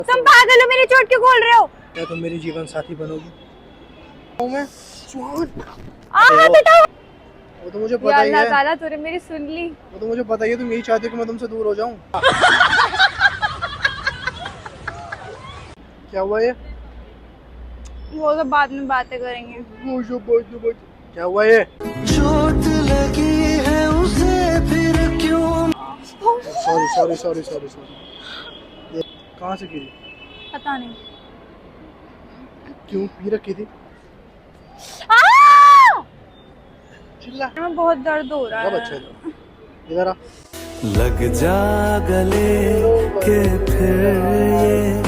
तुम पागल हो, मेरी चोट क्यों खोल रहे हो? क्या तुम मेरी जीवन साथी बनोगी? मैं बताओ। वो तो मुझे या पता ही अल्लाह है। ताला तूने मेरी सुन ली। वो तो मुझे पता ही है, तुम यही चाहती हो कि मैं तुमसे दूर हो जाऊं। क्या हुआ ये? वो तो बाद में बातें करेंगे। क्या हुआ ये? चोट लगी है उसे फिर क्यों? Sorry sorry sorry sorry sorry. ये कहाँ से गिरी? पता नहीं। क्यों पी रखी थी? चिल्ला। में बहुत दर्द हो रहा अब है। अच्छा इधर आ। लग जा गले के फिर ये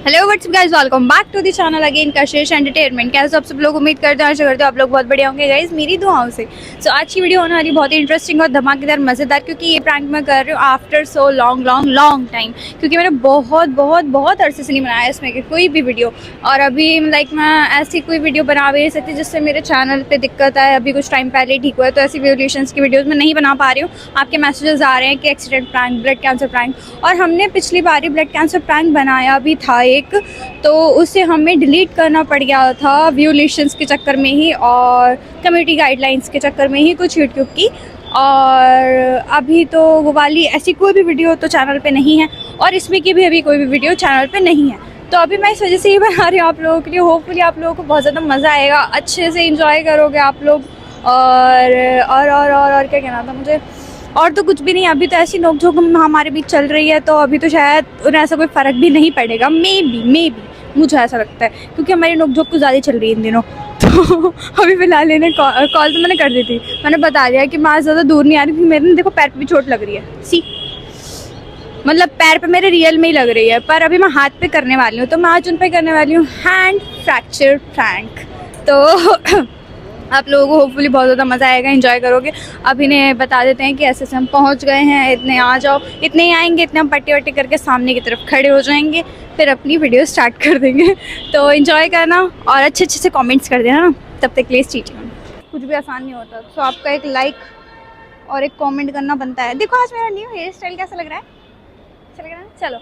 hello what's up guys, welcome back to the channel again Kashish entertainment. कैसे आप सब लोग उम्मीद करते हैं, आशा करते हो आप लोग बहुत बढ़िया होंगे गाइस, मेरी दुआओं से। सो आज की वीडियो होने वाली बहुत ही इंटरेस्टिंग और धमाकेदार मज़ेदार, क्योंकि ये प्रैंक मैं कर रही हूँ after so long long long time, क्योंकि मैंने बहुत बहुत बहुत अरसे से नहीं बनाया इसमें कि कोई भी वीडियो। और अभी लाइक मैं ऐसी कोई वीडियो बना भी नहीं सकती जिससे मेरे चैनल पर दिक्कत आए। अभी कुछ टाइम पहले ठीक हुआ है, तो ऐसी वॉल्यूशंस की वीडियोज़ मैं नहीं बना पा रही हूँ। आपके मैसेजेस आ रहे हैं कि accident prank, blood cancer prank, और हमने पिछली बार ही ब्लड कैंसर प्रैंक बनाया भी था एक, तो उसे हमें डिलीट करना पड़ गया था व्यूलेशंस के चक्कर में ही और कम्युनिटी गाइडलाइंस के चक्कर में ही कुछ यूट्यूब की। और अभी तो वो वाली ऐसी कोई भी वीडियो तो चैनल पे नहीं है, और इसमें की भी अभी कोई भी वीडियो चैनल पे नहीं है। तो अभी मैं इस वजह से ही बना रही हूँ आप लोगों के लिए। होपफुली आप लोगों को बहुत ज़्यादा मज़ा आएगा, अच्छे से इंजॉय करोगे आप लोग। और क्या कहना था मुझे, और तो कुछ भी नहीं। अभी तो ऐसी नोकझोंक हमारे बीच चल रही है, तो अभी तो शायद उन्हें ऐसा कोई फ़र्क भी नहीं पड़ेगा। मे बी मुझे ऐसा लगता है, क्योंकि हमारी नोकझोंक कुछ ज़्यादा ही चल रही है इन दिनों। तो अभी फ़िलहाल इन्हें कॉल तो मैंने कर दी थी, मैंने बता दिया कि मैं आज ज़्यादा दूर नहीं आ रही थी। मेरे देखो पैर पे भी चोट लग रही है, सी मतलब पैर पे मेरे रियल में ही लग रही है, पर अभी मैं हाथ पे करने वाली हूँ। तो मैं आज उन पे करने वाली हूँ हैंड फ्रैक्चर प्रैंक। तो आप लोगों को होपफुली बहुत ज़्यादा मज़ा आएगा, एंजॉय करोगे। अब इन्हें बता देते हैं कि ऐसे हम पहुंच गए हैं, इतने आ जाओ, इतने ही आएंगे, इतने हम पट्टी वट्टी करके सामने की तरफ खड़े हो जाएंगे, फिर अपनी वीडियो स्टार्ट कर देंगे। तो एंजॉय करना और अच्छे अच्छे से कमेंट्स कर देना ना, तब तक ले स्टे ट्यून्ड। कुछ भी आसान नहीं होता, तो आपका एक लाइक और एक कॉमेंट करना बनता है। देखो आज मेरा न्यू हेयर स्टाइल कैसा लग रहा है, अच्छा लग रहा है? चलो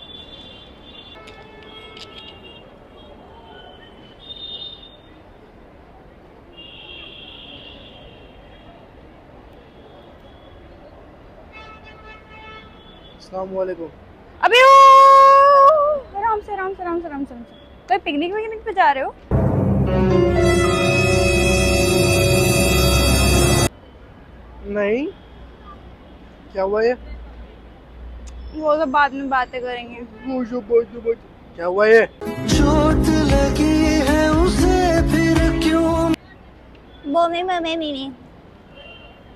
अस्सलाम वालेकुम। अबे ओ आराम से आराम से आराम से आराम से। कोई पिकनिक विकनिक पे जा रहे हो? नहीं। क्या हुआ ये? वो तो बाद में बातें करेंगे। क्या हुआ ये? चोट लगी है उसे फिर क्यों? वो मैं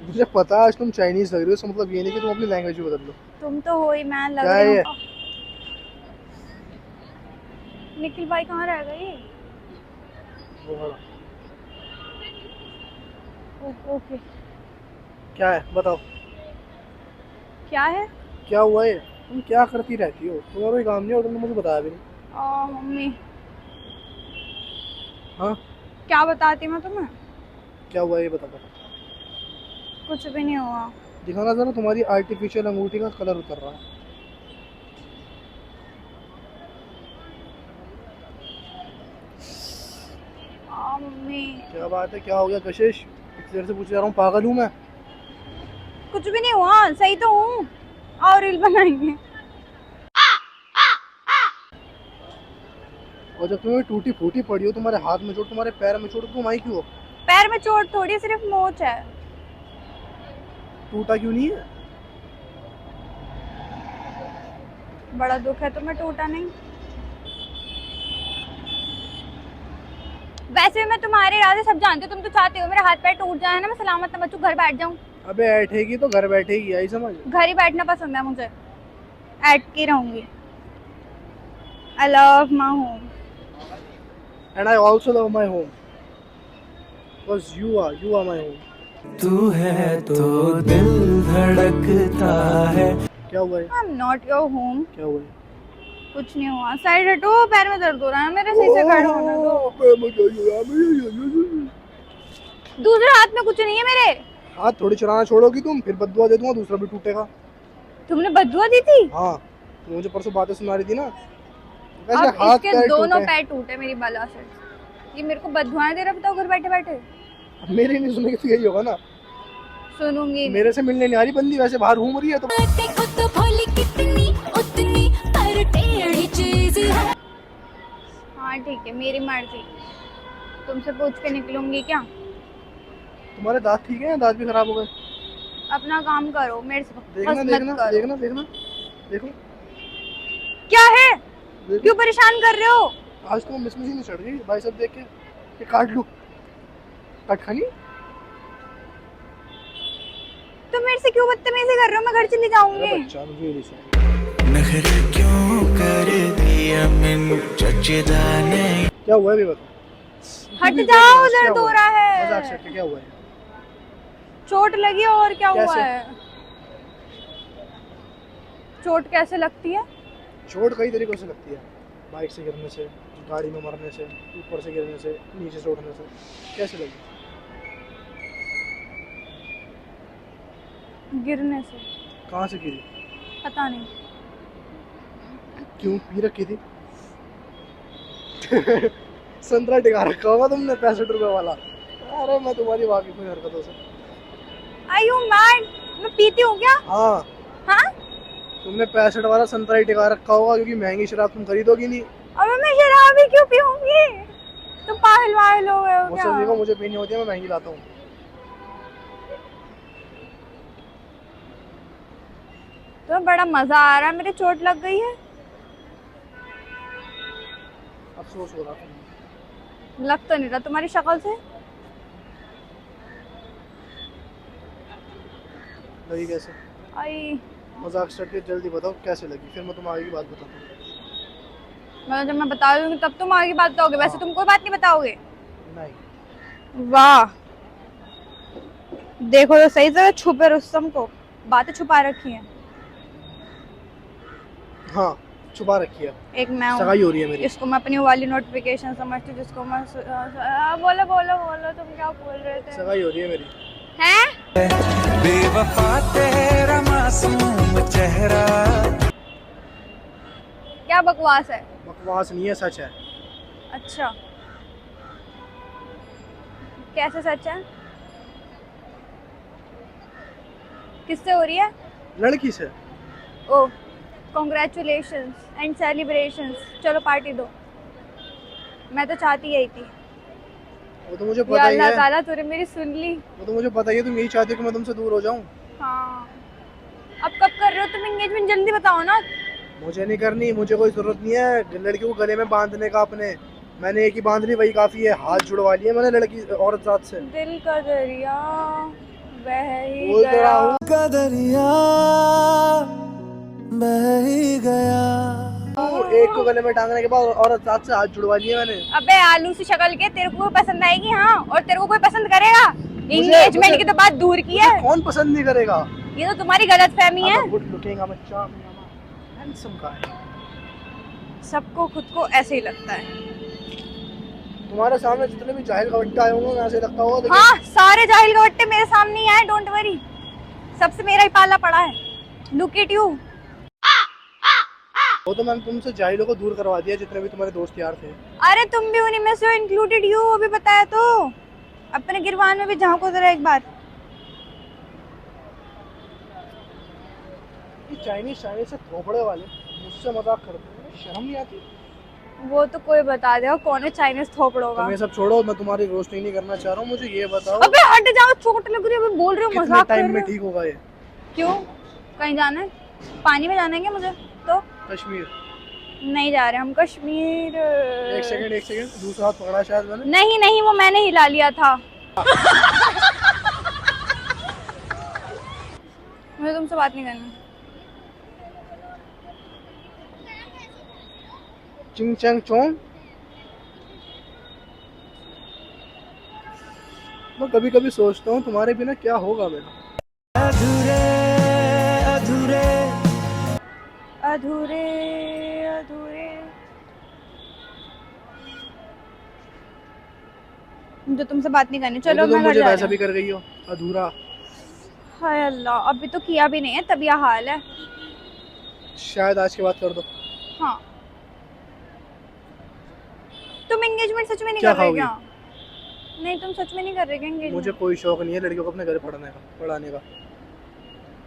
मुझे पता है आज तुम चाइनीज लग रही हो, इसका मतलब ये नहीं कि तुम अपनी लैंग्वेज भी बदल लो। तुम तो हो ही, मैं लग क्या रही है हूँ। निखिल भाई कहाँ रह गए? ओके। क्या है बताओ? क्या है? क्या हुआ ये? तुम क्या करती रहती हो? तुम्हारा कोई काम नहीं और तुमने मुझे बताया भी नहीं। मम्मी। हाँ क्या बताती मैं तुम्हें? क्या हुआ ये बता दो। कुछ भी नहीं हुआ। दिखाना जरा, तुम्हारी आर्टिफिशियल अंगूठी का कलर उतर रहा है। मम्मी। क्या बात है, क्या हो गया कशिश? इतनी देर से पूछ रहा हूँ, पागल हूँ मैं? कुछ भी नहीं हुआ, सही तो हूँ। और रील बनाएंगे। और जब तुम्हें टूटी फूटी पड़ी हो, तुम्हारे हाथ में चोट, तुम्हारे पैर में चोट, तुम आई क्यों हो? पैर में चोट थोड़ी, सिर्फ मोच है। टूटा क्यों नहीं है? बड़ा दुख है तुम्हें, टूटा नहीं। वैसे मैं तुम्हारे इरादे सब जानती हूँ, तुम तो चाहते हो मेरा हाथ पैर टूट जाए ना, मैं सलामत ना बचूं, घर बैठ जाऊं। अबे बैठेगी तो घर बैठेगी, आई समझ। घर ही बैठना पसंद है मुझे, ऐट की रहूंगी। I love my home. And I also love my home. Because you are my home. तू है तो दिल धड़कता है। क्या हुआ है? I'm not your home. क्या हुआ है? कुछ नहीं हुआ, साइड हटो, पैर में दर्द हो रहा है मेरे, सही से खड़े होने दो। दूसरे हाथ में कुछ नहीं है मेरे। हाथ थोड़ी चलाना छोड़ोगी तुम, फिर बददुआ दे दूंगा, दूसरा भी टूटेगा। तुमने बदुआ दी थी? हाँ, तो मुझे परसों बातें सुना रही थी ना। अब वैसे हाथ इसके पैर दोनों टूटे। पैर टूटे मेरी बला से। ये मेरे को बदुआएं दे रहा, बताओ घर बैठे बैठे। अब मेरे नहीं सुनेगी तो यही होगा ना। सुनूंगी नहीं। मेरे से मिलने नहीं आ रही बंदी, वैसे बाहर घूम रही है तो। देखो तो भोली कितनी उतनी पर टेढ़ी चीज है। हाँ ठीक है, मेरी मर्जी। तुमसे पूछ के निकलूंगी क्या? तुम्हारे दांत ठीक है, दांत भी खराब हो गए। अपना काम करो, मेरे से देखना बकवास देखना मत करो। देखना देखना देखो। क्या है? देखो। क्यों परेशान कर रहे हो? आज तो मिस नहीं चढ़ गई भाई, सब देख के ये काट लूं। काट खानी। तुम मेरे से क्यों बदतमीजी कर रहे हो? मैं घर चली जाऊंगी। बच्चा मुझे नहीं सुना। नखरे क्यों कर दिया मैंने जचदा नहीं। क्या हुआ है भी बता। हट भी जाओ, बोलो, क्या दर्द हो हुआ रहा मजाक है। से क्या हुआ है? चोट लगी है और क्या हुआ कैसे? है? चोट कैसे लगती है? चोट कई तरीकों से लगती है। बाइक से गिरने से, गाड़ी में मरने से, ऊपर से गिरने से, नीचे से उठने से। कैसे लगी? गिरने से। कहाँ से गिरी? पता नहीं। क्यों पी रखी थी? संतरा टिका रखा होगा तुमने 65 रुपए वाला। अरे मैं तुम्हारी वाकिफ हूँ हरकतों से। Are you mad? मैं पीती हूँ क्या? हाँ, हाँ? तुमने 65 वाला संतरा ही टिका रखा होगा, क्योंकि महंगी शराब तुम खरीदोगी नहीं। अबे मैं शराब ही क्यों पीऊंगी? तुम पागल वागल हो गए हो मुझसे क्या? देखो, मुझे पीनी होती है, मैं महंगी लाता हूँ। तो बड़ा मजा आ रहा है, मेरे चोट लग गई है। अफसोस हो रहा था। लग तो नहीं रहा तुम्हारी शक्ल से। लगी कैसे? आई मजाक से हट के जल्दी बताओ कैसे लगी, फिर मैं तुम्हें आगे की बात बताता हूँ। मतलब जब मैं बता दूंगी तब तुम आगे बात बताओगे, वैसे तुम कोई बात नहीं बताओगे। नहीं। वाह, देखो तो सही जगह छुपे रुस्तम को बातें छुपा रखी हैं। हाँ, छुपा रखी है। एक मैं हूँ, सगाई हो रही है मेरी। इसको मैं अपनी वाली नोटिफिकेशन समझती हूँ, जिसको मैं बोलो बोलो बोलो, तुम क्या बोल रहे थे? सगाई हो रही है मेरी। हैं? बेवफा तेरा मासूम चेहरा। क्या बकवास है? बकवास नहीं है, सच है। अच्छा, कैसे सच है? किससे हो रही है? लड़की से। ओ, कॉन्ग्रेचुलेशंस एंड सेलिब्रेशंस। चलो पार्टी दो। मैं तो चाहती यही थी। वो तो मुझे या पता ही अल्लाह है। ताला तूने मेरी सुन ली। वो तो मुझे पता ही है, तुम यही चाहती हो कि मैं तुमसे दूर हो जाऊं। हाँ, अब कब कर रहे हो तुम एंगेजमेंट? जल्दी बताओ ना। मुझे नहीं करनी, मुझे कोई जरूरत नहीं है लड़की को गले में बांधने का अपने। मैंने एक ही बांध ली, वही काफी है। हाथ जुड़वा लिए मैंने लड़की औरत जात से। दिल का दरिया बह ही बोल तो गया। रहा हूँ। का दरिया बह ही गया। एक को गले में टांगने के बाद औरत जात से हाथ जुड़वा लिए मैंने। अबे आलू सी शक्ल के, तेरे को कोई पसंद आएगी? हाँ, और तेरे को कोई पसंद करेगा? एंगेजमेंट की तो बात दूर की है। कौन पसंद नहीं करेगा? ये तो तुम्हारी गलतफहमी है। Good looking, handsome guy. सबको खुद को ऐसे ही लगता है। तुम्हारे सामने जितने भी जाहिल गवट्टे आए होंगे, ऐसे लगता होगा। देखिए, हाँ, सारे जाहिल गवट्टे मेरे सामने ही आए, डोंट वरी। सबसे मेरा ही पाला पड़ा है। Look at you. वो तो मैंने तुमसे जाहिलों को दूर करवा दिया, जितने भी तुम्हारे दोस्त यार थे। अरे तुम भी उन्हीं में से हो, इंक्लूडेड यू। अभी बताया तो। अपने गिरवान में भी झांको जरा एक बार। चाइनीज से थोपड़े वाले मुझसे मजाक करते हैं, शर्म नहीं आती? वो तो कोई बता देगा कौन है चाइनीज थोपड़ोगा। तुम ये सब छोड़ो, मैं तुम्हारी रोस्टिंग नहीं करना चाह रहा हूँ। मुझे ये बताओ, अबे हट जाओ, चोट लग रही है। अबे बोल रहे हो कितने मजाक कर टाइम रहे में हो। ठीक होगा ये? क्यों, कहीं जाना है? पानी में जाना है क्या मुझे? तो कश्मीर। नहीं जा रहे हम कश्मीर। एक सेकंड, दूसरा हाथ पकड़ा शायद मैंने। नहीं नहीं, वो मैंने हिला लिया था। मुझे तुमसे बात नहीं करनी। चिंग चंग चोंग। मैं कभी कभी सोचता हूँ तुम्हारे बिना क्या होगा मेरा। अधूरे अधूरे अधूरे अधूरे। मुझे तुमसे बात नहीं करनी। चलो तो तुम मैं घर मुझे जा रही वैसा हूँ। भी कर गई हो, अधूरा। हाय अल्लाह, अभी तो किया भी नहीं है तब यह हाल है। शायद आज के बाद कर दो। हाँ, तुम एंगेजमेंट सच में नहीं क्या कर रहे खाओगी? क्या? नहीं, तुम सच में नहीं कर रहे क्या मुझे एंगेजमेंट? कोई शौक नहीं है लड़कियों को अपने घर पढ़ाने का।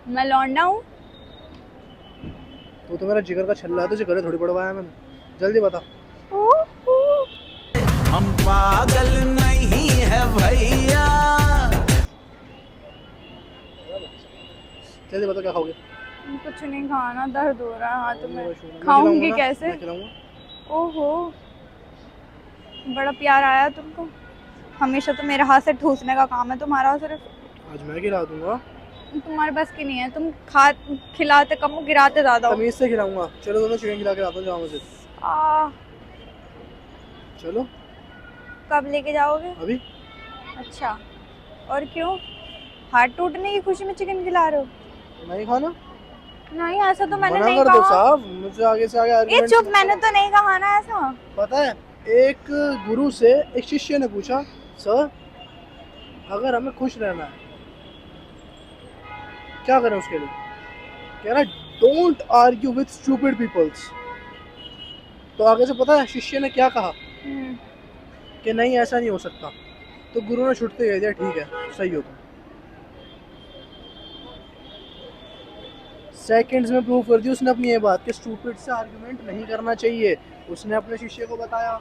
मैं लौंडा हूँ। तो मेरा जिगर का छल्ला है, तुझे घर थोड़ी पढ़वाया मैंने। जल्दी बता। हम पागल नहीं है भैया। जल्दी बता क्या खाओगे? कुछ नहीं खाना, दर्द हो रहा है हाथ में। मैं खाऊंगी खिलाऊंगा ना, कैसे? मैं खिलाऊंगा। ओहो, बड़ा प्यार आया तुमको। हमेशा तो मेरे हाथ से ठूसने का काम है तुम्हारा सिर्फ। आज मैं खिला दूंगा। तुम्हारे बस की नहीं है, तुम खिलाते कम हो, गिराते ज्यादा हो। तमीज से खिलाऊंगा। चलो दोनों चिकन खिला के लाता हूँ, जाओ मुझे। आ, चलो। कब लेके जाओगे? अभी। अच्छा, और क्यों? हाथ टूटने की खुशी में चिकन खिला रहे हो? नहीं खाना? नहीं, ऐसा तो मैंने मना नहीं कर दो कहा। साहब, मुझे आगे से आगे ये आर्गुमेंट। चुप, मैंने तो नहीं कहा ना ऐसा। पता है, एक गुरु से एक शिष्य ने पूछा, सर अगर हमें खुश रहना है क्या करें उसके लिए? कह रहा don't argue with stupid peoples. तो आगे से पता है शिष्य ने क्या कहा कि नहीं ऐसा नहीं हो सकता। तो गुरु ने छुटते कह दिया ठीक है सही हो तुम। सेकंड्स में प्रूव कर दी उसने अपनी ये बात कि स्टूपिड से आर्गुमेंट नहीं करना चाहिए। उसने अपने शिष्य को बताया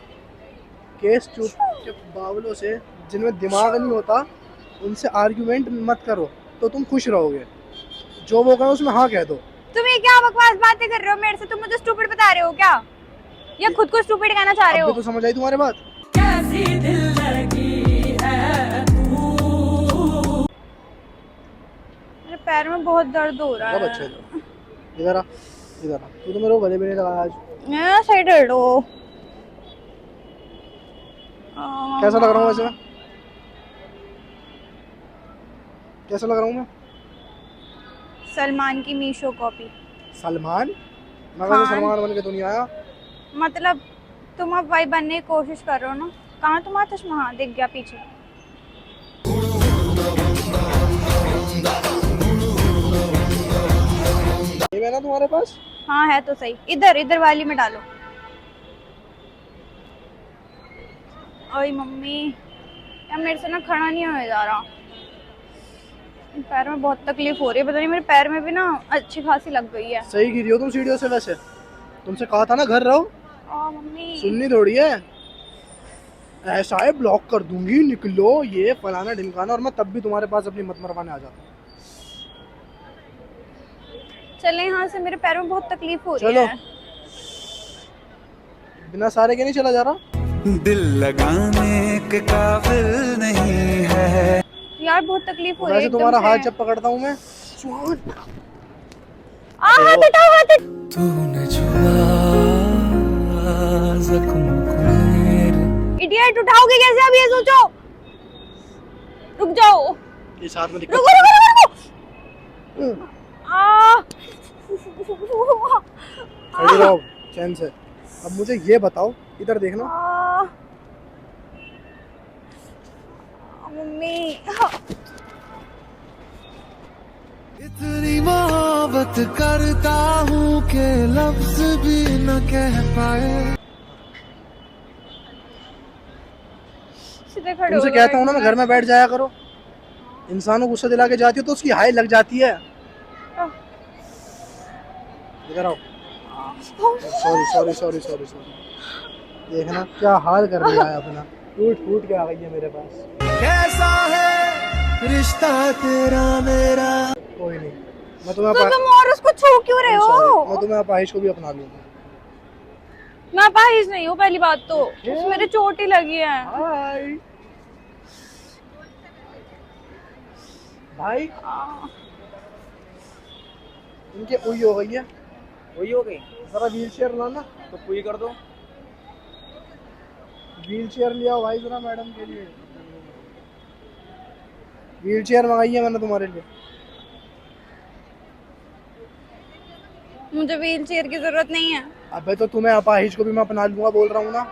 कि स्टूपिड के बावलों से जिनमें दिमाग नहीं होता उनसे आर्गुमेंट मत करो तो तुम खुश रहोगे। जो वो कहे उसमें हाँ कह दो। तुम ये क्या बकवास बातें कर रहे हो मेरे से? तुम मुझे स्टूपिड बता रहे हो क्या, या खुद को स्टूपिड कहना चाह रहे अब हो? भी तो समझ आई तुम्हारी बात? कैसी दिल लगी है तू। मेरे पैर में बहुत दर्द हो रहा सब है। अच्छा है। इधर आ, इधर आ। तू तो मेरे को गले भी नहीं लगाया आज। साइड हटो। कैसा लग रहा हूँ वैसे मैं? कैसा लग रहा हूँ मैं? सलमान की मीशो कॉपी। सलमान? मैं वैसे खान। सलमान बन के तो नहीं आया। मतलब तुम अब वही बनने की कोशिश कर रहे हो ना? कहाँ तुम्हारा चश्मा? हाँ, दिख गया पीछे। ये है ना तुम्हारे पास? हाँ है तो सही। इधर इधर वाली में डालो। ओए मम्मी, यार मेरे से ना खड़ा नहीं हो जा रहा। पैर में बहुत तकलीफ हो रही है, पता नहीं मेरे पैर में भी ना अच्छी खासी लग गई है। सही गिरी हो तुम सीढ़ियों से। वैसे तुमसे कहा था ना घर रहो। मम्मी, सुननी थोड़ी है। ऐसा है ब्लॉक कर दूंगी, निकलो ये फलाना ढिमकाना, और मैं तब भी तुम्हारे पास अपनी मत मरवाने आ जाता। चले यहाँ से, मेरे पैरों में बहुत तकलीफ हो रही चलो। है। बिना सारे के नहीं चला जा रहा। दिल लगाने के काबिल नहीं है। यार बहुत तकलीफ हो रही है वैसे एकदम तुम्हारा से। हाथ जब पकड़ता हूँ मैं हाथ हटाओ, हाथ हटाओ। तूने छुआ जख्म को मेरे। इडियट, उठाओगे कैसे अब ये सोचो। रुक जाओ, इस हाथ में दिक्कत। रुको रुको रुको रुको। खड़ी रहो चैन से। अब मुझे ये बताओ, इधर देखना। मम्मी, इतनी मोहब्बत करता हूँ कि लफ्ज भी न कह पाए। सीधे खड़े तुमसे हो कहता हूँ ना मैं घर में बैठ जाया करो। इंसानों को गुस्सा दिला के जाती हो तो उसकी हाय लग जाती है। इधर आओ। Sorry sorry sorry sorry sorry. देखना क्या हाल कर दिया है अपना। टूट फूट के आ गई है मेरे पास। कैसा है रिश्ता तेरा मेरा। कोई नहीं, मैं तुम्हें तो तुम और उसको छू क्यों रहे हो? मैं तुम्हें अपाहिश को भी अपना लूंगा। मैं अपाहिज नहीं हूँ, पहली बात तो मेरे चोट ही लगी है। हाय भाई, इनके उई हो गई है। वही हो गई जरा व्हील चेयर लाना। तो पूरी कर दो। व्हील चेयर लिया भाई जरा मैडम के लिए। व्हील चेयर मंगाई है मैंने तुम्हारे लिए। मुझे व्हील चेयर की जरूरत नहीं है। अबे तो तुम्हें अपाहिज को भी मैं अपना लूंगा बोल रहा हूँ ना।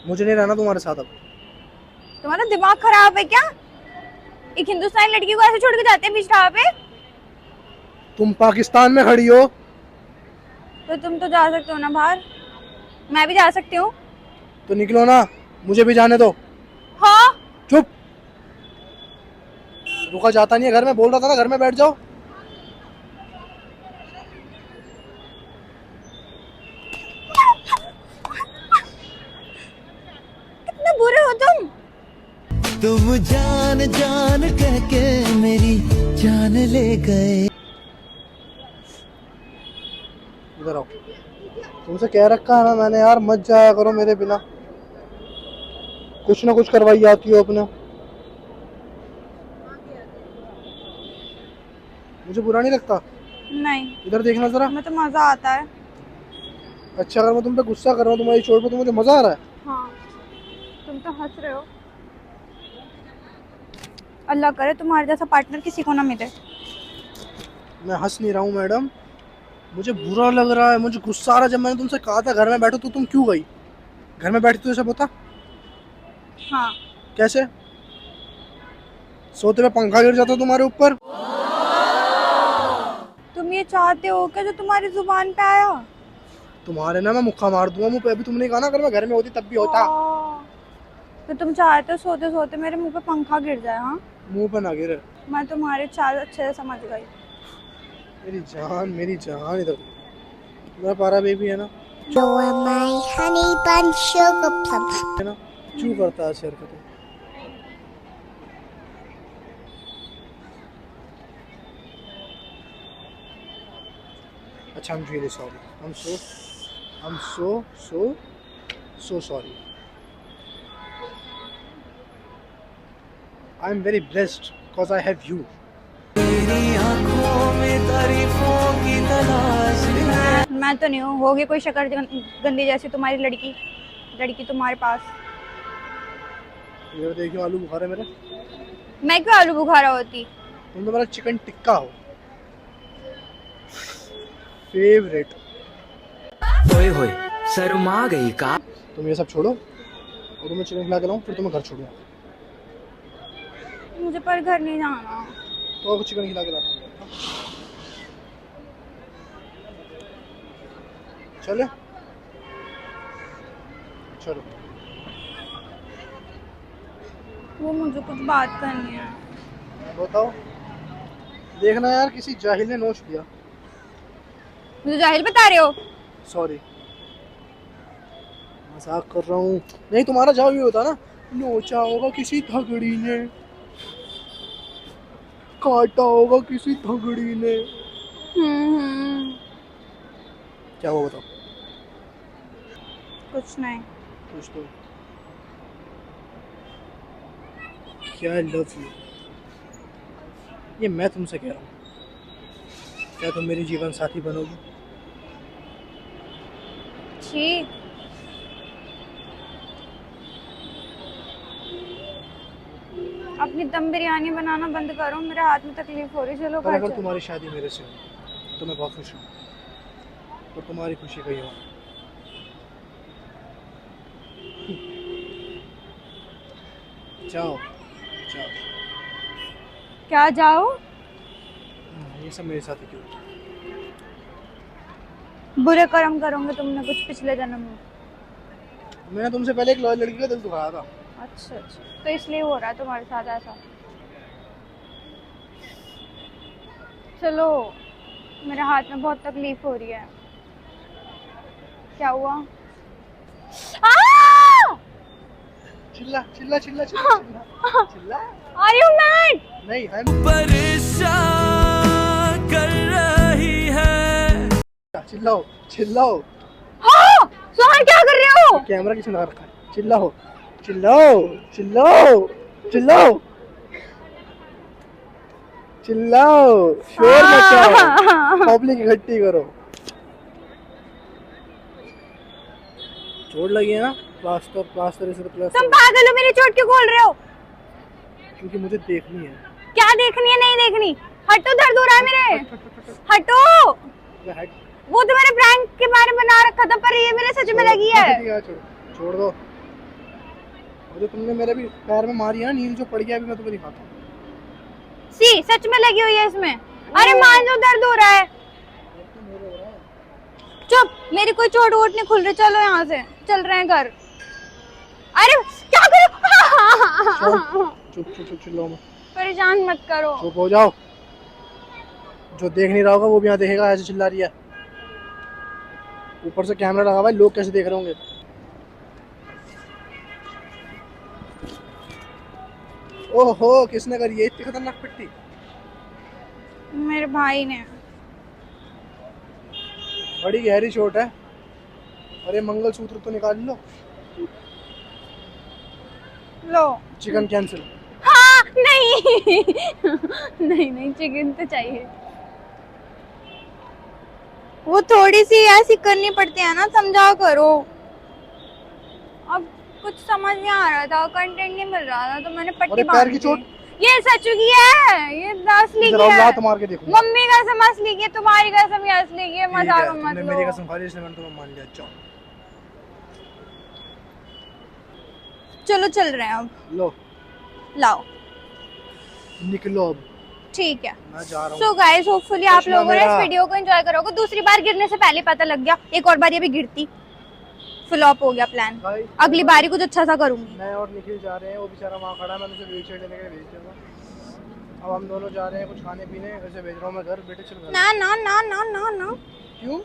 मुझे नहीं रहना तुम्हारे साथ अब। तुम्हारा दिमाग खराब है क्या? एक हिंदुस्तानी लड़की को ऐसे छोड़ के जाते हैं बीच राह पे? तुम पाकिस्तान में खड़ी हो, तो तुम तो जा सकते हो ना बाहर, मैं भी जा सकती हूँ। तो निकलो ना, मुझे भी जाने दो। हाँ चुप, रुका जाता नहीं है घर में, बोल रहा था ना घर में बैठ जाओ। कितने बुरे हो तुम। तुम जान जान कह के मेरी जान ले गए। इधर आओ, तुमसे कह रखा है ना मैंने यार, मत जाया करो मेरे बिना, कुछ ना कुछ करवाई आती हो अपना। मुझे बुरा नहीं लगता। नहीं, इधर देखना जरा। हमें तो मजा आता है। अच्छा, अगर मैं तुम पे गुस्सा कर रहा हूँ तुम्हारी चोट पे तो मुझे मजा आ रहा है। हाँ, तुम तो हंस रहे हो। अल्लाह करे तुम्हारे जैसा पार्टनर किसी को ना मिले। मैं हंस नहीं रहा हूँ मैडम, मुझे बुरा लग रहा है, मुझे गुस्सा आ रहा है। जब मैंने तुमसे कहा था घर में बैठो तो तुम क्यों गई? घर में बैठी तो ऐसा होता? हाँ, कैसे? सोते में पंखा गिर जाता तुम्हारे ऊपर? तुम ये चाहते हो क्या जो तुम्हारी जुबान पे आया? तुम्हारे ना मैं मुक्का मार दूंगा मुंह पे। अभी तुमने कहा ना अगर मैं घर में होती तब भी होता। तो तुम चाहते हो सोते सोते मेरे मुंह पे पंखा गिर जाए? हाँ, मुंह पे ना गिरे। मैं तुम्हारे चाल अच्छे से समझ गई। मेरी जान इधर। मेरा पारा बेबी है ना, You are my honey bun sugar plum. है ना, चू करता है शेर को। अच्छा, I'm really sorry. I'm so sorry. I'm very blessed because I have you. तेरी आंखों में तारीफों की तलाश है। मैं तो नहीं हूँ, होगी कोई शक्कर गंदी जैसी तुम्हारी लड़की तुम्हारे पास। इधर देखियो, आलू बुखारा है मेरे। मैं क्यों आलू बुखारा होती? तुम तो मेरा चिकन टिक्का हो, फेवरेट। ओए होए शर्मा गई का। तुम ये सब छोड़ो और तुम्हें चिकन खिला के लाऊं, फिर तुम्हें घर छोड़ूंगा। मुझे पर घर नहीं जाना। तो आपको चिकन खिला के लाता हूं। चले चलो। वो मुझे कुछ बात करनी है। बताओ। देखना यार, किसी जाहिल ने नोच लिया। मुझे जाहिल बता रहे हो? सॉरी, मजाक कर रहा हूँ। नहीं, तुम्हारा जवाब ये होता ना, नोचा होगा किसी थगड़ी ने, काटा होगा किसी थगड़ी ने। क्या हुआ बताओ? कुछ नहीं। कुछ तो क्या, आई लव यू। ये मैं तुमसे कह रहा हूँ, क्या तुम मेरी जीवन साथी बनोगी? छी, अपनी दम बिरयानी बनाना बंद करो, मेरे हाथ में तकलीफ हो रही। चलो पर घर अगर चलो। तुम्हारी शादी मेरे से हो तो मैं बहुत खुश हूँ, तो तुम्हारी खुशी कहीं और। जाओ जाओ। क्या जाओ? ये सब मेरे साथ ही क्यों? बुरे कर्म करोगे तुमने कुछ पिछले जन्म में। मैंने तुमसे पहले एक लड़की का दिल दुखाया था। अच्छा अच्छा, तो इसलिए हो रहा है तुम्हारे साथ ऐसा। चलो, मेरे हाथ में बहुत तकलीफ हो रही है। क्या हुआ? चिल्ला चिल्ला चिल्ला चिल्ला चिल्ला चिल्ला। Are you mad? नहीं, परेशान कर रही है। चिल्लाओ चिल्लाओ। हाँ, सोहन क्या कर रहे हो? कैमरा किसने लगा रखा है? चिल्लाओ चिल्लाओ चिल्लाओ चिल्लाओ चिल्लाओ, शोर मचाओ, पब्लिक इकट्ठी करो। चोट लगी है ना, प्लास्टर प्लास्टर इसे तो तुम प्लास्टर। पागल हो, मेरी चोट क्यों खोल रहे हो? क्योंकि मुझे देखनी है। क्या देखनी है? नहीं देखनी। हटो, दर्द हो रहा है मेरे। हटो। मैं हट। वो तो मैंने प्रैंक के बारे में बना रखा था, पर ये मेरे सच में लगी है। छोड़ दो। और जो तुमने मेरे भी पैर में मारी है ना नील, जो पड़ गया, अभी मैं तुम्हें दिखाता हूँ। सी सच में लगी हुई है इसमें। अरे मान लो दर्द हो रहा है। चुप, मेरी कोई चोट वोट नहीं खुल रही, चलो यहाँ से, चल रहे हैं घर। अरे क्या करो? चुप चुप चुप चिल्लाओ मत, परेशान मत करो। चुप हो जाओ। जो देख नहीं रहा होगा वो भी यहाँ देखेगा, ऐसे चिल्ला रही है। ऊपर से कैमरा लगा हुआ है, लोग कैसे देख रहे होंगे। ओहो, किसने करी है इतनी खतरनाक पिट्टी? मेरे भाई ने। बड़ी गहरी चोट है। अरे मंगलसूत्र तो निकाल लो। लो चिकन कैंसिल। हाँ नहीं नहीं नहीं, चिकन तो चाहिए। वो थोड़ी सी ऐसी करनी पड़ती है ना, समझा करो। अब कुछ समझ नहीं आ रहा था, कंटेंट नहीं मिल रहा था, तो मैंने पट्टी अरे पैर बांध की दी। चोट? ये सचू की है, ये असली इधर की आओ, है। लात मार के देखो। मम्मी कसम असली की है, तुम्हारी कसम ये असली की है, ठीक है, मजाक मत तुमने लो। मेरी कसम खा ली इसलिए मैंने तुम्हें मान लिया। चलो चल रहे हैं अब। लो लाओ निकलो अब, ठीक है। मैं जा रहा सो हूँ। गाइस, होपफुली आप चश्मा लोगों ने मेरा। इस वीडियो को एंजॉय करोगे। दूसरी बार गिरने से पहले पता लग गया, एक और बार ये भी गिरती, फ्लॉप हो गया प्लान। भाई, अगली बारी कुछ अच्छा सा करूंगी। मैं और निखिल जा रहे हैं, वो बेचारा वहाँ खड़ा है, मैंने उसे व्हील चेयर लेने के लिए भेज दिया था। अब हम दोनों जा रहे हैं कुछ खाने पीने, उसे भेज रहा हूँ मैं घर। बेटे चल घर। ना ना ना ना ना ना, क्यों?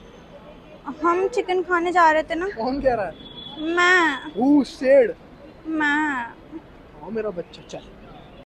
हम चिकन खाने जा रहे थे ना। कौन कह रहा है? मैं हु सेड? मैं हाँ मेरा बच्चा, चल।